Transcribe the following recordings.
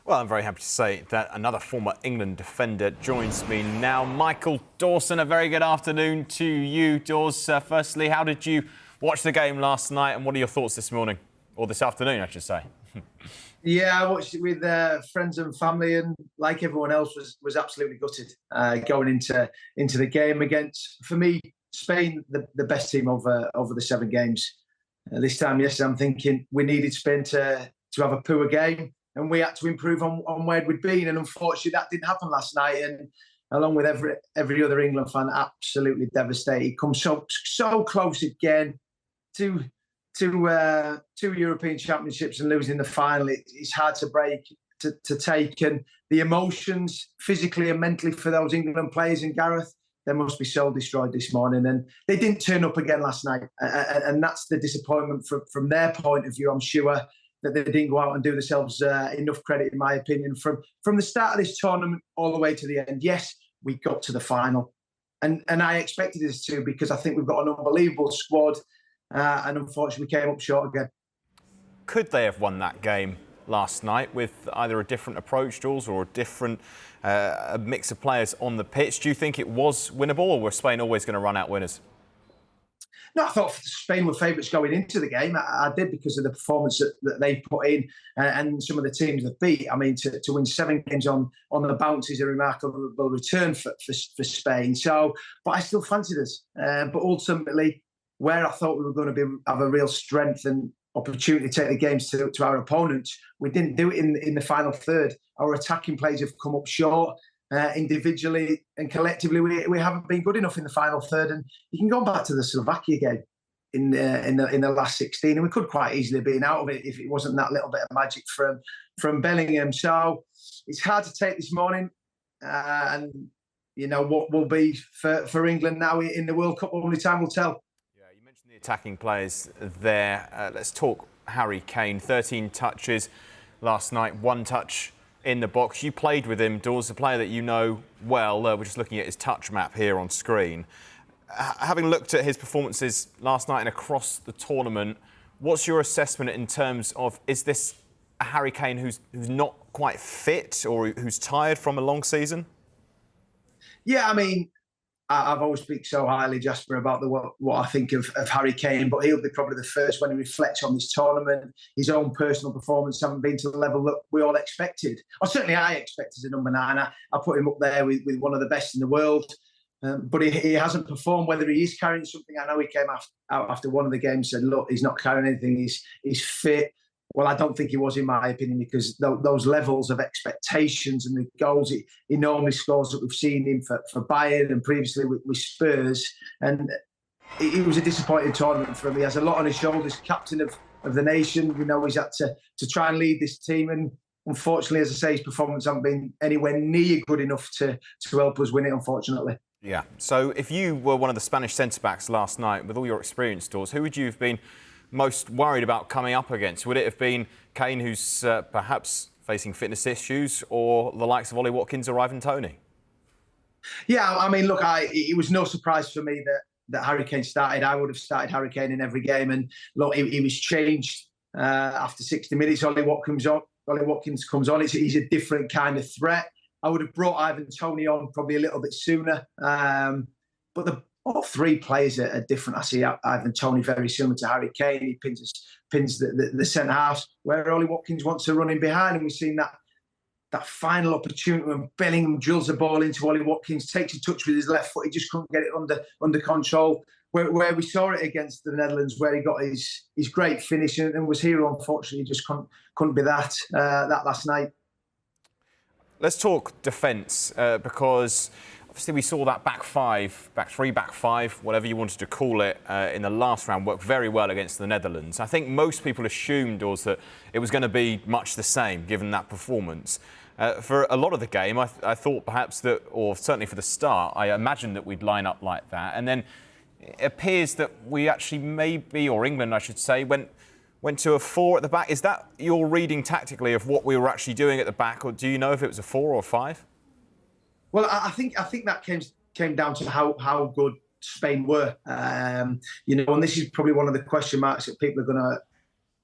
Well, I'm very happy to say that another former England defender joins me now. Michael Dawson, a very good afternoon to you, Daws. Firstly, how did you watch the game last night and what are your thoughts this morning? Or this afternoon, I should say. Yeah, I watched it with friends and family, and like everyone else, was absolutely gutted going into the game against, for me, Spain, the best team over the 7 games. This time yesterday, I'm thinking we needed Spain to have a poor game, and we had to improve on where we'd been. And unfortunately, that didn't happen last night. And along with every other England fan, absolutely devastated. Come so close again to two European Championships and losing the final. It's hard to break, to take, and the emotions physically and mentally for those England players and Gareth, they must be so destroyed this morning. And they didn't turn up again last night, and that's the disappointment from their point of view. I'm sure that they didn't go out and do themselves enough credit, in my opinion, from the start of this tournament all the way to the end. Yes, we got to the final, and I expected us to, because I think we've got an unbelievable squad. And unfortunately, we came up short again. Could they have won that game last night with either a different approach, Jules, or a different a mix of players on the pitch? Do you think it was winnable, or were Spain always going to run out winners? No, I thought Spain were favourites going into the game. I did, because of the performance that they put in and some of the teams that beat. I mean, to win 7 games on the bounce is a remarkable return for Spain. So, but I still fancied us. But ultimately, where I thought we were going to have a real strength and opportunity to take the games to our opponents, we didn't do it in the final third. Our attacking plays have come up short. Individually and collectively, we haven't been good enough in the final third. And you can go back to the Slovakia game in the last 16, and we could quite easily have been out of it if it wasn't that little bit of magic from Bellingham. So it's hard to take this morning, and you know what will be for England now in the World Cup. Only time will tell. The attacking players there. Let's talk Harry Kane. 13 touches last night, 1 touch in the box. You played with him, Dawes, a player that you know well. We're just looking at his touch map here on screen. Having looked at his performances last night and across the tournament, what's your assessment in terms of, is this a Harry Kane who's not quite fit, or who's tired from a long season? Yeah, I mean, I've always speak so highly, Jasper, about what I think of Harry Kane, but he'll be probably the first when he reflects on this tournament. His own personal performance haven't been to the level that we all expected. Or certainly I expect as a number 9. I put him up there with one of the best in the world. But he hasn't performed. Whether he is carrying something, I know he came out after one of the games and said, look, he's not carrying anything, he's fit. Well, I don't think he was, in my opinion, because those levels of expectations and the goals he normally scores that we've seen him for Bayern and previously with Spurs. And it was a disappointing tournament for him. He has a lot on his shoulders, captain of the nation. You know, he's had to try and lead this team. And unfortunately, as I say, his performance hasn't been anywhere near good enough to help us win it, unfortunately. Yeah. So if you were one of the Spanish centre-backs last night, with all your experience, Dawes, who would you have been most worried about coming up against? Would it have been Kane, who's perhaps facing fitness issues, or the likes of Ollie Watkins or Ivan Toney? Yeah, I mean, look, it was no surprise for me that Harry Kane started. I would have started Harry Kane in every game, and look, he was changed after 60 minutes. Ollie Watkins comes on. He's a different kind of threat. I would have brought Ivan Toney on probably a little bit sooner, but all 3 players are different. I see Ivan Toney very similar to Harry Kane. He pins the centre half, where Ollie Watkins wants to run in behind. And we've seen that final opportunity when Bellingham drills the ball into Ollie Watkins, takes a touch with his left foot. He just couldn't get it under control. Where we saw it against the Netherlands, where he got his great finish and was here, unfortunately, just couldn't be that last night. Let's talk defence, because obviously we saw that back 3, back 5, whatever you wanted to call it, in the last round work very well against the Netherlands. I think most people assumed also that it was going to be much the same, given that performance. For a lot of the game, I thought perhaps that, or certainly for the start, I imagined that we'd line up like that. And then it appears that we actually maybe, or England, I should say, went to a 4 at the back. Is that your reading tactically of what we were actually doing at the back, or do you know if it was a 4 or a 5? Well, I think that came down to how good Spain were. You know, and this is probably one of the question marks that people are going to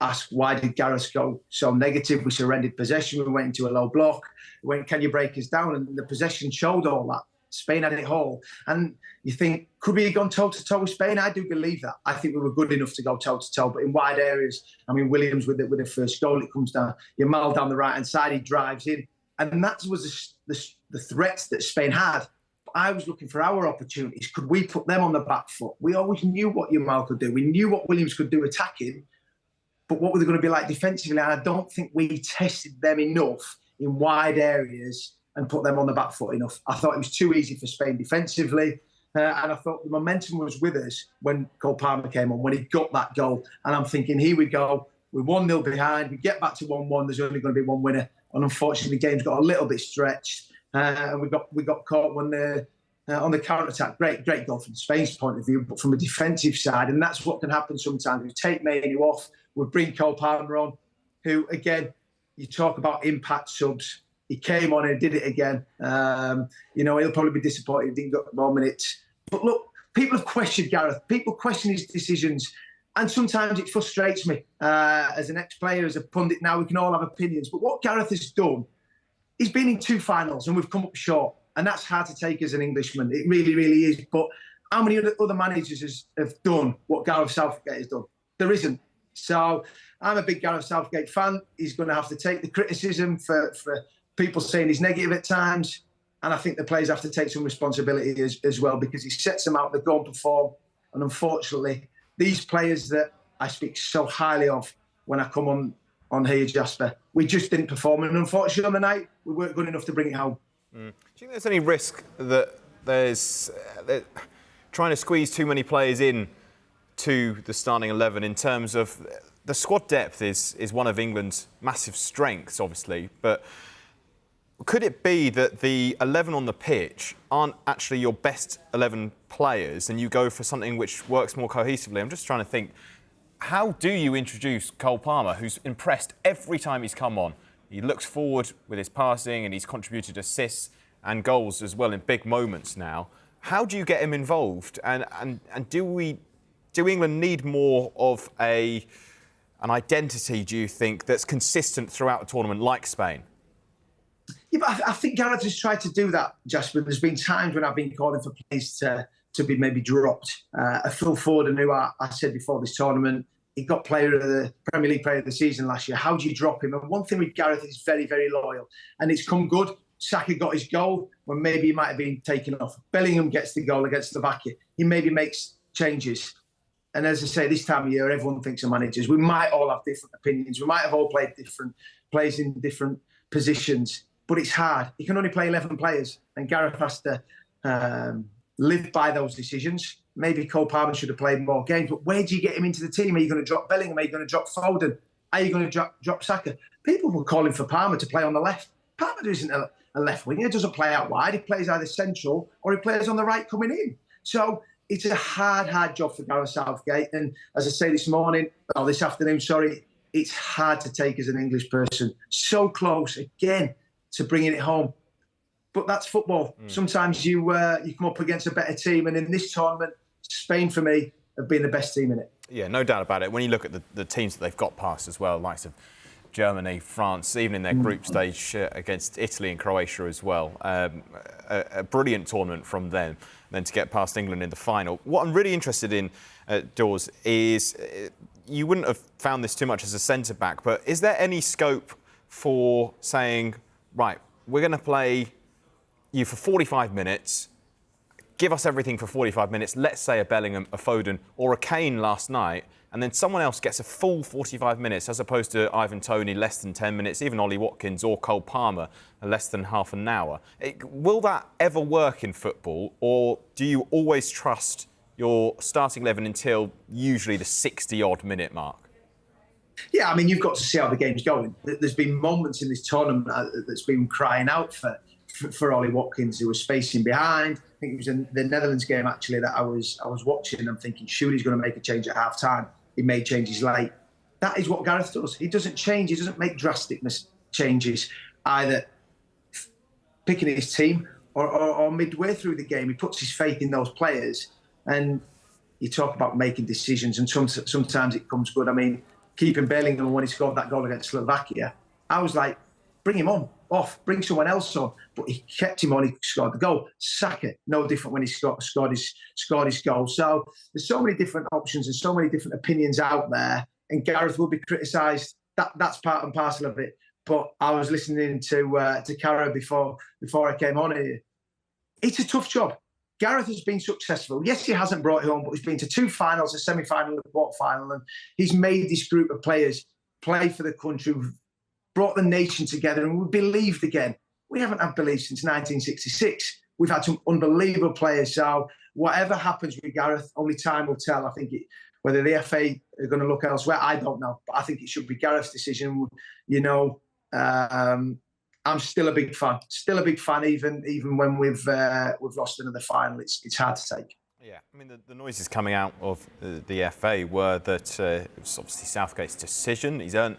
ask, why did Gareth go so negative? We surrendered possession. We went into a low block. We went, can you break us down? And the possession showed all that. Spain had it all. And you think, could we have gone toe-to-toe with Spain? I do believe that. I think we were good enough to go toe-to-toe, but in wide areas. I mean, Williams with the first goal, it comes down, Yamal down the right-hand side, he drives in. And that was the threats that Spain had. I was looking for our opportunities. Could we put them on the back foot? We always knew what Yamal could do. We knew what Williams could do attacking, but what were they going to be like defensively? And I don't think we tested them enough in wide areas and put them on the back foot enough. I thought it was too easy for Spain defensively. And I thought the momentum was with us when Cole Palmer came on, when he got that goal. And I'm thinking, here we go. We're 1-0 behind. We get back to 1-1. There's only going to be one winner. And unfortunately, the game's got a little bit stretched. And we got caught when on the counter-attack. Great goal from Spain's point of view, but from a defensive side. And that's what can happen sometimes. We take Manu off. We bring Cole Palmer on, who, again, you talk about impact subs. He came on and did it again. He'll probably be disappointed he didn't get more minutes. But look, people have questioned Gareth. People question his decisions. And sometimes it frustrates me. As an ex-player, as a pundit now, we can all have opinions. But what Gareth has done, he's been in 2 finals and we've come up short. And that's hard to take as an Englishman. It really, really is. But how many other managers have done what Gareth Southgate has done? There isn't. So I'm a big Gareth Southgate fan. He's going to have to take the criticism for people saying he's negative at times. And I think the players have to take some responsibility as well, because he sets them out, they go and perform. And unfortunately, these players that I speak so highly of when I come on here, Jasper, we just didn't perform. And unfortunately, on the night, we weren't good enough to bring it home. Do you think there's any risk that there's trying to squeeze too many players in to the starting 11 in terms of the squad depth is one of England's massive strengths, obviously, but could it be that the 11 on the pitch aren't actually your best 11 players and you go for something which works more cohesively? I'm just trying to think, how do you introduce Cole Palmer, who's impressed every time he's come on? He looks forward with his passing and he's contributed assists and goals as well in big moments now. How do you get him involved? And do England need more of an identity, do you think, that's consistent throughout the tournament like Spain? Yeah, but I think Gareth has tried to do that, Jasper. There's been times when I've been calling for players to be maybe dropped. A Phil Foden, who I said before this tournament, he got Premier League Player of the Season last year. How do you drop him? And one thing with Gareth is very, very loyal. And it's come good. Saka got his goal when maybe he might have been taken off. Bellingham gets the goal against Slovakia. He maybe makes changes. And as I say, this time of year, everyone thinks of managers. We might all have different opinions. We might have all played different players in different positions. But it's hard. You can only play 11 players. And Gareth has to live by those decisions. Maybe Cole Palmer should have played more games. But where do you get him into the team? Are you going to drop Bellingham? Are you going to drop Foden? Are you going to drop Saka? People were calling for Palmer to play on the left. Palmer isn't a left winger. He doesn't play out wide. He plays either central or he plays on the right coming in. So it's a hard job for Gareth Southgate. And as I say this afternoon, it's hard to take as an English person. So close, again, to bringing it home. But that's football. Sometimes you come up against a better team. And in this tournament, Spain, for me, have been the best team in it. Yeah, no doubt about it. When you look at the teams that they've got past as well, likes of Germany, France, even in their group stage against Italy and Croatia as well. A brilliant tournament from them. Then to get past England in the final. What I'm really interested in, Dawes, is you wouldn't have found this too much as a centre-back, but is there any scope for saying, right, we're going to play you for 45 minutes, give us everything for 45 minutes, let's say a Bellingham, a Foden or a Kane last night, and then someone else gets a full 45 minutes as opposed to Ivan Toney, less than 10 minutes, even Ollie Watkins or Cole Palmer, less than half an hour. Will that ever work in football, or do you always trust your starting 11 until usually the 60-odd minute mark? Yeah, I mean, you've got to see how the game's going. There's been moments in this tournament that's been crying out for Ollie Watkins, who was spacing behind. I think it was in the Netherlands game, actually, that I was watching, and I'm thinking, surely he's going to make a change at half-time. He made changes late. That is what Gareth does. He doesn't change. He doesn't make drastic changes, either picking his team or midway through the game. He puts his faith in those players. And you talk about making decisions, and sometimes it comes good. I mean, keeping Bellingham when he scored that goal against Slovakia, I was like, bring him on, off, bring someone else on. But he kept him on, he scored the goal. Saka, no different when he scored his goal. So there's so many different options and so many different opinions out there, and Gareth will be criticised. That's part and parcel of it. But I was listening to Cara before I came on here. It's a tough job. Gareth has been successful. Yes, he hasn't brought it home, but he's been to 2 finals, a semi-final and a quarter-final, and he's made this group of players play for the country, brought the nation together, and we believed again. We haven't had belief since 1966. We've had some unbelievable players. So whatever happens with Gareth, only time will tell. I think whether the FA are going to look elsewhere, I don't know. But I think it should be Gareth's decision. You know, I'm still a big fan. Still a big fan, even when we've lost another final. It's hard to take. Yeah, I mean, the noises coming out of the FA were that it was obviously Southgate's decision. He's earned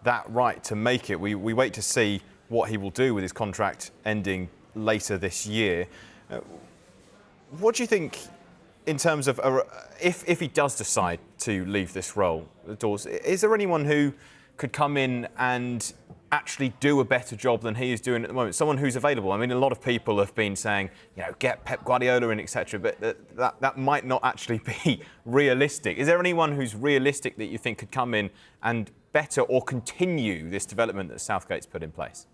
that right to make it. We wait to see what he will do with his contract ending later this year. What do you think in terms of if he does decide to leave this role, Dawes? Is there anyone who could come in and actually do a better job than he is doing at the moment? Someone who's available. I mean, a lot of people have been saying, you know, get Pep Guardiola in, etc. But that might not actually be realistic. Is there anyone who's realistic that you think could come in and better or continue this development that Southgate's put in place?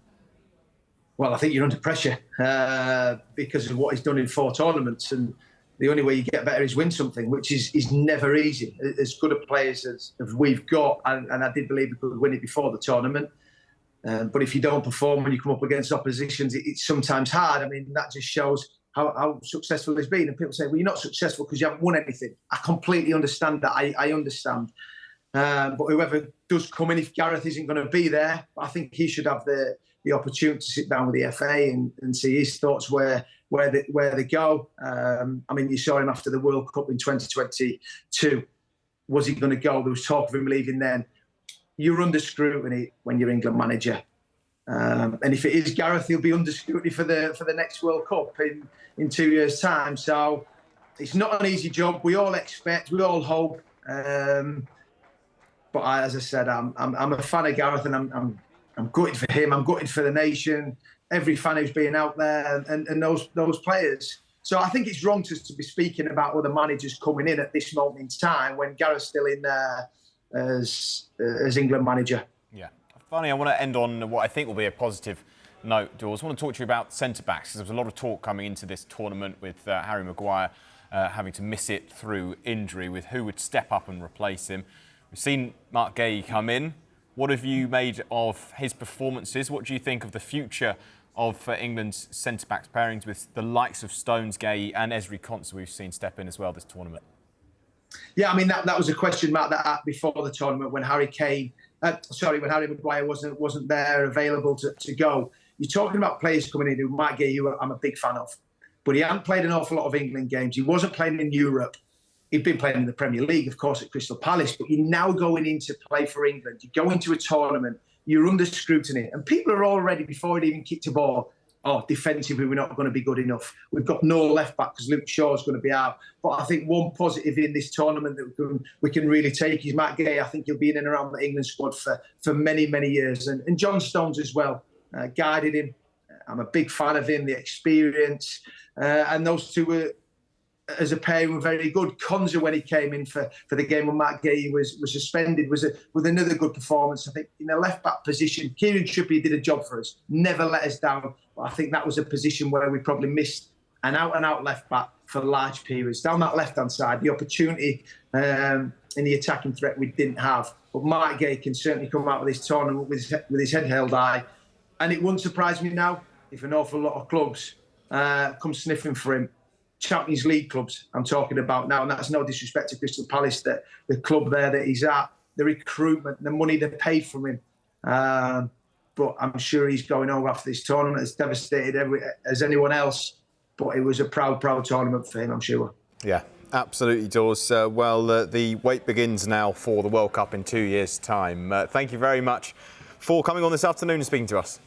Well, I think you're under pressure because of what he's done in 4 tournaments, and the only way you get better is win something, which is never easy. As good a players as we've got, and I did believe we could win it before the tournament. But if you don't perform when you come up against oppositions, it's sometimes hard. I mean, that just shows how successful he's been. And people say, well, you're not successful because you haven't won anything. I completely understand that. I understand. But whoever does come in, if Gareth isn't going to be there, I think he should have the opportunity to sit down with the FA and see his thoughts where they go. I mean, you saw him after the World Cup in 2022. Was he going to go? There was talk of him leaving then. You're under scrutiny when you're England manager. And if it is Gareth, he'll be under scrutiny for the next World Cup in 2 years' time. So it's not an easy job. We all expect, we all hope. But as I said, I'm a fan of Gareth, and I'm gutted for him. I'm gutted for the nation, every fan who's been out there, and those players. So I think it's wrong to be speaking about other managers coming in at this moment in time when Gareth's still in there as England manager. Yeah. Finally, I want to end on what I think will be a positive note, Dawes. I want to talk to you about centre-backs, because there was a lot of talk coming into this tournament with Harry Maguire having to miss it through injury, with who would step up and replace him. We've seen Mark Guéhi come in. What have you made of his performances? What do you think of the future of England's centre-backs pairings with the likes of Stones, Guéhi and Ezri Konsa we've seen step in as well this tournament? Yeah, I mean, that was a question mark that before the tournament when Harry Maguire wasn't there available to go. You're talking about players coming in who Mark Guéhi, who I'm a big fan of, but he hadn't played an awful lot of England games. He wasn't playing in Europe. He'd been playing in the Premier League, of course, at Crystal Palace, but you're now going in to play for England. You go into a tournament, you're under scrutiny, and people are already, before it even kicked a ball, defensively, we're not going to be good enough. We've got no left back because Luke Shaw's going to be out. But I think one positive in this tournament that we can really take is Mark Guéhi. I think he'll be in and around the England squad for many, many years. And John Stones as well, guided him. I'm a big fan of him, the experience. And those two were, as a pair, were very good. Konsa, when he came in for the game when Mark Guéhi was suspended, with another good performance. I think in a left-back position, Kieran Trippier did a job for us, never let us down. But I think that was a position where we probably missed an out-and-out left-back for large periods. Down that left-hand side, the opportunity in the attacking threat we didn't have. But Mark Guéhi can certainly come out of this tournament with his head held high. And it wouldn't surprise me now if an awful lot of clubs come sniffing for him. Champions League clubs I'm talking about now, and that's no disrespect to Crystal Palace, that the club there that he's at, the recruitment, the money they paid from him. But I'm sure he's going over after this tournament. It's devastated as anyone else, but it was a proud tournament for him, I'm sure. Yeah, absolutely, Dawes. The wait begins now for the World Cup in 2 years' time. Thank you very much for coming on this afternoon and speaking to us.